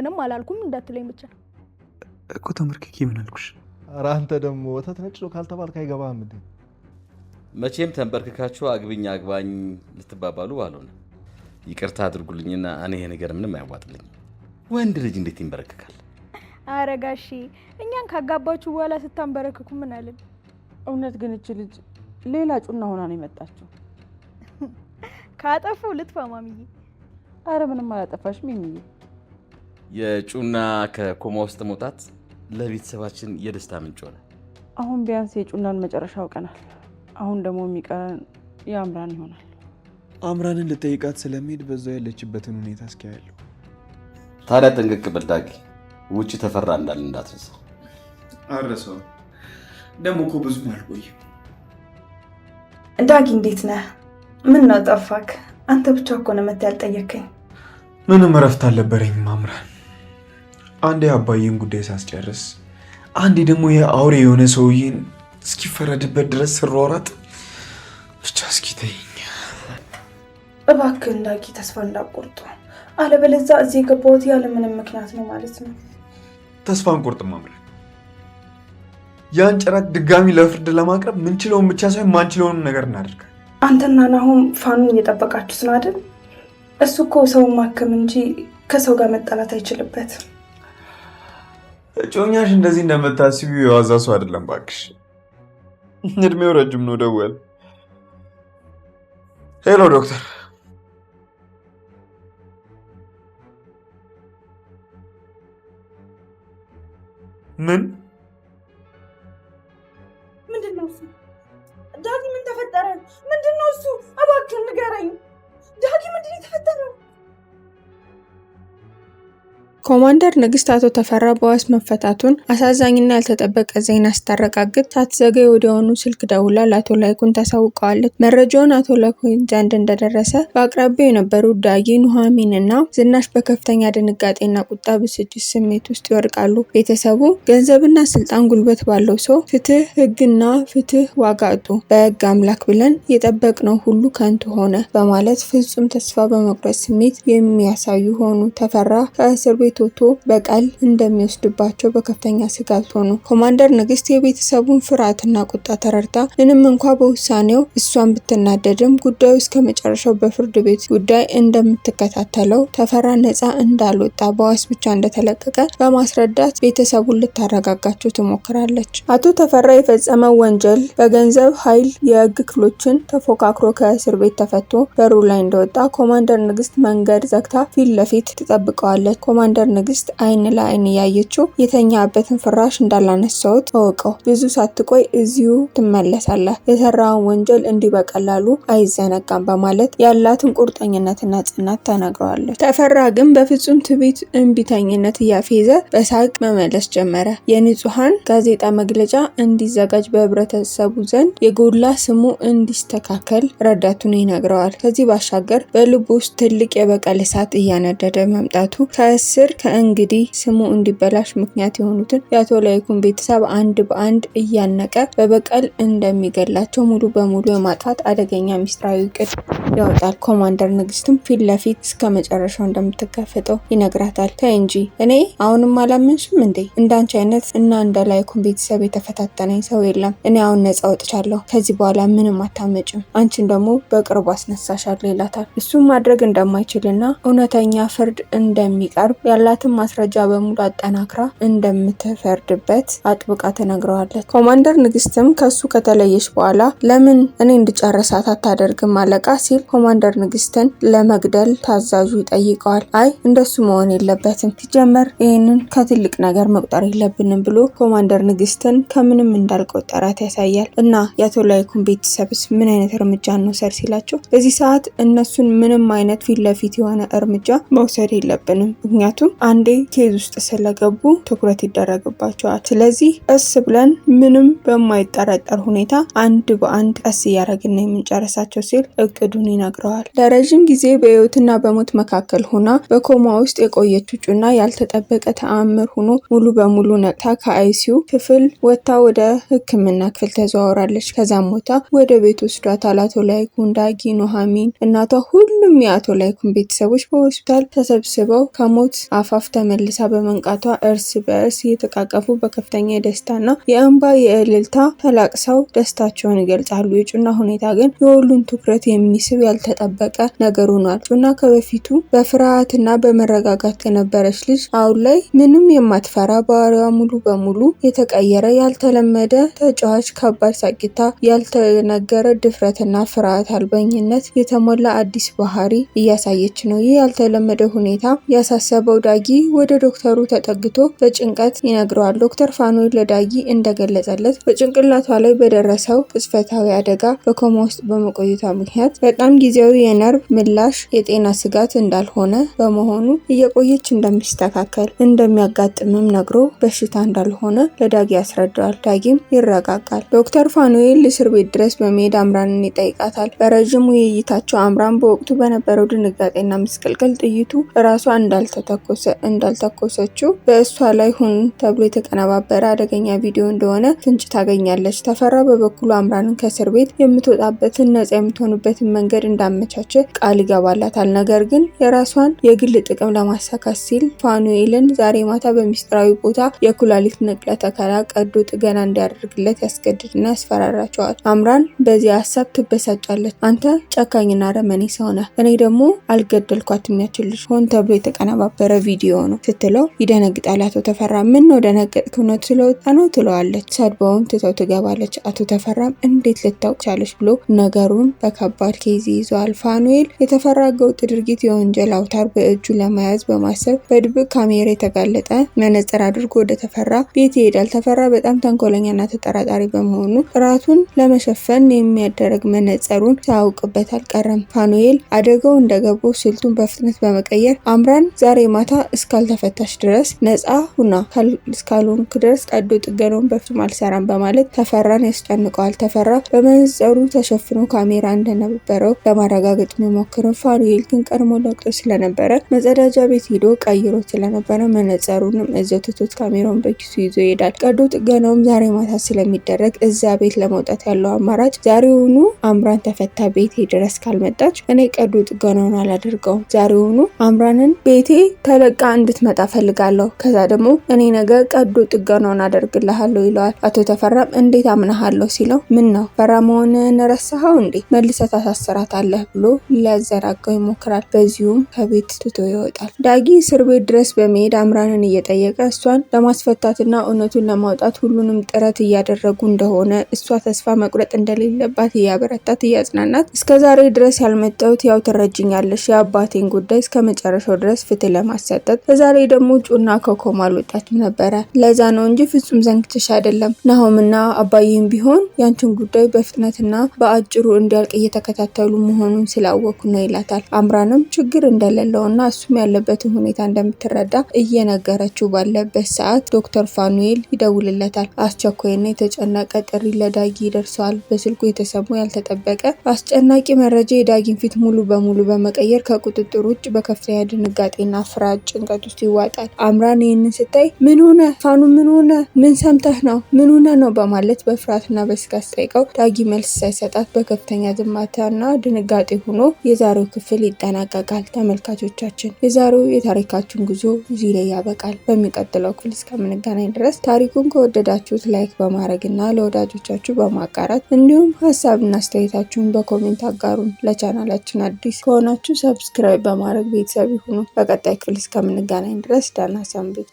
ይሄንንም አላልኩም እንዳትለኝ ብቻ እኮ ተመርክኬ ምን አልኩሽ? ኧረ አንተ ደግሞ ወተት ነጭ ነው ካልተባልክ አይገባህም እንዴ? መቼም ተንበርክካችሁ አግብኝ አግባኝ ልትባባሉ ባልሆነ ይቅርታ አድርጉልኝና እኔ ይሄ ነገር ምንም አያዋጥልኝ። ወንድ ልጅ እንዴት ይንበረከካል? ኧረ ጋሼ እኛን ካጋባችሁ በኋላ ስታንበረክኩ ምን አለን? እውነት ግን እቺ ልጅ ሌላ ጩና ሆና ነው የመጣችው። ካጠፉ ልጥፋ ማሚዬ። ኧረ ምንም አላጠፋሽም ሚሚዬ። የጩና ከኮማ ውስጥ መውጣት ለቤተሰባችን የደስታ ምንጭ ሆነ። አሁን ቢያንስ የጩናን መጨረሻ አውቀናል። አሁን ደግሞ የሚቀረን የአምራን ይሆናል። አምራንን ልጠይቃት ስለሚሄድ በዛው ያለችበትን ሁኔታ እስኪያያለሁ። ታዲያ ጠንቀቅ በል ዳጊ፣ ውጪ ተፈራ እንዳለ እንዳትረሳ። አረሰው ደግሞ እኮ ብዙም አልቆይም። ዳጊ እንዴት ነህ? ምን ነው ጠፋክ? አንተ ብቻ እኮ ነው መተህ ያልጠየከኝ። ምንም እረፍት አልነበረኝም አምራን። አንዴ አባዬን ጉዳይ ሳስጨርስ፣ አንዴ ደግሞ የአውሬ የሆነ ሰውዬን እስኪፈረድበት ድረስ ስሯሯጥ ብቻ እስኪ ተይኝ እባክህ ዳጊ። ተስፋ እንዳትቆርጥ፣ አለበለዚያ እዚህ የገባሁት ያለ ምንም ምክንያት ነው ማለት ነው። ተስፋ አንቆርጥም አምራን። ያን ጭራቅ ድጋሚ ለፍርድ ለማቅረብ ምንችለውን ብቻ ሳይሆን ማንችለውንም ነገር እናደርጋለን። አንተና ናሆም ፋኑን እየጠበቃችሁት ነው አይደል? እሱ እኮ ሰውን ማከም እንጂ ከሰው ጋር መጣላት አይችልበትም። እጮኛሽ እንደዚህ እንደምታስቢው የዋዛ ሰው አይደለም ባክሽ። እድሜው ረጅም ነው። ደወል። ሄሎ ዶክተር። ምን ምንድነው እሱ? ዳጊ ምን ተፈጠረ? ምንድነው እሱ? እባክህ ንገረኝ ዳጊ፣ ምንድነው የተፈጠረው? ኮማንደር ንግስት አቶ ተፈራ በዋስ መፈታቱን አሳዛኝና ያልተጠበቀ ዜና ስታረጋግጥ ሳትዘገይ ወዲያውኑ ስልክ ደውላ ለአቶ ላይኩን ታሳውቀዋለች። መረጃውን አቶ ላይኩን ዘንድ እንደደረሰ በአቅራቢያው የነበሩ ዳጊ፣ ኑሐሚን እና ዝናሽ በከፍተኛ ድንጋጤና ቁጣ ብስጭት ስሜት ውስጥ ይወድቃሉ። ቤተሰቡ ገንዘብና ስልጣን ጉልበት ባለው ሰው ፍትህ፣ ህግና ፍትህ ዋጋ አጡ፣ በህግ አምላክ ብለን የጠበቅነው ሁሉ ከንቱ ሆነ በማለት ፍጹም ተስፋ በመቁረጥ ስሜት የሚያሳዩ ሆኑ። ተፈራ ከእስር ቤት ወጥቶ በቀል እንደሚወስድባቸው በከፍተኛ ስጋት ሆኑ። ኮማንደር ንግስት የቤተሰቡን ፍርሃትና ቁጣ ተረድታ ምንም እንኳ በውሳኔው እሷን ብትናደድም ጉዳዩ እስከ መጨረሻው በፍርድ ቤት ጉዳይ እንደምትከታተለው፣ ተፈራ ነፃ እንዳልወጣ በዋስ ብቻ እንደተለቀቀ በማስረዳት ቤተሰቡን ልታረጋጋቸው ትሞክራለች። አቶ ተፈራ የፈጸመው ወንጀል በገንዘብ ኃይል የህግ ክፍሎችን ተፎካክሮ ከእስር ቤት ተፈቶ በሩ ላይ እንደወጣ ኮማንደር ንግስት መንገድ ዘግታ ፊት ለፊት ትጠብቀዋለች። ኮማንደር ንግስት አይን ለአይን ያየችው የተኛበትን ፍራሽ እንዳላነሳውት ተወቀው ብዙ ሳትቆይ እዚሁ ትመለሳለህ፣ የሰራውን ወንጀል እንዲህ በቀላሉ አይዘነጋም በማለት ያላትን ቁርጠኝነትና ጽናት ተናግረዋለች። ተፈራ ግን በፍጹም ትዕቢት እምቢተኝነት እያፌዘ በሳቅ መመለስ ጀመረ። የንጹሃን ጋዜጣ መግለጫ እንዲዘጋጅ በህብረተሰቡ ዘንድ የጎላ ስሙ እንዲስተካከል ረዳቱን ይነግረዋል። ከዚህ ባሻገር በልቡ ውስጥ ትልቅ የበቀል እሳት እያነደደ መምጣቱ ከእስር ከእንግዲህ ስሙ እንዲበላሽ ምክንያት የሆኑትን የአቶ ላይኩን ቤተሰብ አንድ በአንድ እያነቀ በበቀል እንደሚገላቸው ሙሉ በሙሉ የማጥፋት አደገኛ ሚስጥራዊ እቅድ ያወጣል። ኮማንደር ንግስትም ፊት ለፊት እስከ መጨረሻው እንደምትጋፈጠው ይነግራታል። ተይ እንጂ እኔ አሁንም አላመንሽም እንዴ? እንዳንቺ አይነት እና እንደ ላይኩን ቤተሰብ የተፈታተነኝ ሰው የለም። እኔ አሁን ነፃ ወጥቻለሁ። ከዚህ በኋላ ምንም አታመጭም። አንቺን ደግሞ በቅርቡ አስነሳሻለሁ ይላታል። እሱም ማድረግ እንደማይችልና እውነተኛ ፍርድ እንደሚቀርብ ያላትን ማስረጃ በሙሉ አጠናክራ እንደምትፈርድበት አጥብቃ ተነግረዋለች። ኮማንደር ንግስትም ከሱ ከተለየች በኋላ ለምን እኔ እንድጨርሳት አታደርግም አለቃ ሲል ኮማንደር ንግስትን ለመግደል ታዛዡ ይጠይቀዋል። አይ እንደሱ መሆን የለበትም፣ ሲጀመር ይህንን ከትልቅ ነገር መቁጠር የለብንም ብሎ ኮማንደር ንግስትን ከምንም እንዳልቆጠራት ያሳያል። እና የአቶ ላይኩን ቤተሰብስ ምን አይነት እርምጃ እንውሰድ ሲላቸው በዚህ ሰዓት እነሱን ምንም አይነት ፊት ለፊት የሆነ እርምጃ መውሰድ የለብንም፣ ምክንያቱም አንዴ ኬዝ ውስጥ ስለገቡ ትኩረት ይደረግባቸዋል። ስለዚህ ቀስ ብለን ምንም በማይጠረጠር ሁኔታ አንድ በአንድ ቀስ እያደረግን የምንጨርሳቸው ሲል እቅዱን ይነግረዋል። ለረጅም ጊዜ በህይወትና በሞት መካከል ሆና በኮማ ውስጥ የቆየችው ጩና ያልተጠበቀ ተአምር ሆኖ ሙሉ በሙሉ ነቅታ ከአይሲዩ ክፍል ወጥታ ወደ ሕክምና ክፍል ተዘዋውራለች። ከዛም ወጥታ ወደ ቤት ወስዷታል። አቶ ላይኩን፣ ዳጊ፣ ኑሐሚን፣ እናቷ ሁሉ ሁሉም የአቶ ላይኩን ቤተሰቦች በሆስፒታል ተሰብስበው ከሞት አፋፍ ተመልሳ በመንቃቷ እርስ በእርስ እየተቃቀፉ በከፍተኛ የደስታና የእንባ የእልልታ ተላቅሰው ደስታቸውን ይገልጻሉ። የጩና ሁኔታ ግን የሁሉን ትኩረት የሚስብ ያልተጠበቀ ነገር ሆኗል። ጩና ከበፊቱ በፍርሃትና በመረጋጋት የነበረች ልጅ አሁን ላይ ምንም የማትፈራ ባህሪዋ ሙሉ በሙሉ የተቀየረ ያልተለመደ ተጫዋች፣ ከባድ ሳቂታ፣ ያልተነገረ ድፍረትና ፍርሃት አልበኝነት የተሞላ አዲስ ባህሪ እያሳየች ነው። ይህ ያልተለመደ ሁኔታ ያሳሰበው ዳጊ ወደ ዶክተሩ ተጠግቶ በጭንቀት ይነግረዋል። ዶክተር ፋኑኤል ለዳጊ እንደገለጸለት በጭንቅላቷ ላይ በደረሰው ቅጽበታዊ አደጋ በኮማ ውስጥ በመቆየቷ ምክንያት በጣም ጊዜያዊ የነርቭ ምላሽ የጤና ስጋት እንዳልሆነ በመሆኑ እየቆየች እንደሚስተካከል እንደሚያጋጥምም ነግሮ በሽታ እንዳልሆነ ለዳጊ ያስረዳዋል። ዳጊም ይረጋጋል። ዶክተር ፋኑኤል እስር ቤት ድረስ በመሄድ አምራንን ይጠይቃታል። በረዥም ውይይታቸው አምራን በወቅቱ በነበረው ድንጋጤና ምስቅልቅል ጥይቱ ራሷ እንዳልተኮሰችው በእሷ ላይ ሁን ተብሎ የተቀነባበረ አደገኛ ቪዲዮ እንደሆነ ፍንጭ ታገኛለች። ተፈራ በበኩሉ አምራንን ከእስር ቤት የምትወጣበትን ነጻ የምትሆንበትን መንገድ እንዳመቻቸ ቃል ይገባላታል። ነገር ግን የራሷን የግል ጥቅም ለማሳካት ሲል ፋኑኤልን ዛሬ ማታ በሚስጥራዊ ቦታ የኩላሊት ንቅለ ተከላ ቀዶ ጥገና እንዲያደርግለት ያስገድድና ያስፈራራቸዋል። አምራን በዚህ ሀሳብ ትበሳጫለች። አንተ ጨካኝና አረመኔ ሰው ነህ፣ እኔ ደግሞ አልገደልኳትም፣ ያችልሽ ሆን ተብሎ የተቀነባበረ ቪዲዮ ነው ስትለው ይደነግጣል። አቶ ተፈራ ምን ነው ደነገጥክ? እውነት ስለወጣ ነው ትለዋለች። ሰድባውን ትተው ትገባለች። አቶ ተፈራም እንዴት ልታውቅ ቻለች ብሎ ነገሩን በከባድ ኬዝ ይዟል። ፋኑኤል የተፈራ ህገወጥ ድርጊት የወንጀል አውታር በእጁ ለመያዝ በማሰብ በድብቅ ካሜራ የተጋለጠ መነጽር አድርጎ ወደ ተፈራ ቤት ይሄዳል። ተፈራ በጣም ተንኮለኛና ተጠራጣሪ በመሆኑ ራቱን ለመሸፈን የሚያደርግ መነጽሩን ሳያውቅበት አልቀረም። ፋኑኤል አደጋው እንደገባው ስልቱን በፍጥነት በመቀየር አምራን ዛሬ ማታ እስካልተፈታሽ ድረስ ነጻ ሁና እስካልሆንክ ድረስ ቀዶ ጥገናውን በፍጹም አልሰራም በማለት ተፈራን ያስጨንቀዋል። ተፈራ በመነጽሩ ተሸፍኖ ካሜራ እንደነበረው ለማረጋገጥ የሚሞክረው ፋኑኤል ግን ቀድሞ ለቅጦ ስለነበረ መጸዳጃ ቤት ሄዶ ቀይሮ ስለነበረ መነጽሩንም እዛው ትቶት ካሜራውን በኪሱ ይዞ ይሄዳል። ቀዶ ጥገናውም ዛሬ ማታ ስለሚደረግ እዛ ቤት ለመውጣት ያለው አማራጭ ዛሬውኑ አምራን ተፈታ ቤቴ ድረስ ካልመጣች እኔ ቀዶ ጥገናውን አላደርገውም። ዛሬውኑ አምራንን ቤቴ ተለቃ እንድትመጣ ፈልጋለሁ። ከዛ ደግሞ እኔ ነገ ቀዶ ጥገናውን አደርግልሃለሁ ይለዋል። አቶ ተፈራም እንዴት አምናሃለሁ ሲለው ምን ነው ፈራ መሆንህን ረሳኸው እንዴ? መልሰህ ታሳስራታለህ ብሎ ሊያዘናጋው ይሞክራል። በዚሁም ከቤት ትቶ ይወጣል። ዳጊ እስር ቤት ድረስ በመሄድ አምራንን እየጠየቀ እሷን ለማስፈታትና እውነቱን ለማውጣት ሁሉንም ጥረት እያደረጉ እንደሆነ እሷ ተስፋ መቁረጥ እንደሌለባት እያበረታት እያጽናናት እስከዛሬ ድረስ ያልመጣሁት ያው ትረጅኛለሽ የአባቴን ጉዳይ እስከ መጨረሻው ድረስ ፍትህ ለማሰጠት በዛሬ ደግሞ ጩና ከኮማ አልወጣችም ነበረ። ለዛ ነው እንጂ ፍጹም ዘንግትሽ አይደለም። ናሆምና አባዬም ቢሆን ያንቺን ጉዳይ በፍጥነትና በአጭሩ እንዲያልቅ እየተከታተሉ መሆኑን ስላወኩ ነው ይላታል። አምራንም ችግር እንደሌለውና እሱም ያለበትን ሁኔታ እንደምትረዳ እየነገረችው ባለበት ሰዓት ዶክተር ፋኑኤል ይደውልለታል። አስቸኳይና የተጨነቀ ጥሪ ለዳጊ ይደርሰዋል። በስልኩ የተሰሙ ያልተጠበቀ አስጨናቂ መረጃ የዳጊን ፊት ሙሉ በሙሉ በመቀየር ከቁጥጥር ውጭ በከፍተኛ ድንጋጤና ፍርሃት ጭንቀት ውስጥ ይዋጣል። አምራን ይህንን ስታይ ምን ሆነ ፋኑ፣ ምን ሆነ፣ ምን ሰምተህ ነው፣ ምን ሆነ ነው በማለት በፍርሃትና በስጋት ጠይቀው ዳጊ መልስ ሳይሰጣት በከፍተኛ ዝምታና ድንጋጤ ሆኖ የዛሬው ክፍል ይጠናቀቃል። ተመልካቾቻችን የዛሬው የታሪካችን ጉዞ እዚህ ላይ ያበቃል። በሚቀጥለው ክፍል እስከምንገናኝ ድረስ ታሪኩን ከወደዳችሁት ላይክ በማድረግና ለወዳጆቻችሁ በማጋራት እንዲሁም ሀሳብና አስተያየታችሁን በኮሜንት አጋሩን። ለቻናላችን አዲስ ከሆናችሁ ሰብስክራይብ በማድረግ ቤተሰብ ይሁኑ። በቀጣይ ክፍል እስከምንገናኝ ድረስ ደህና ሰንብቱ።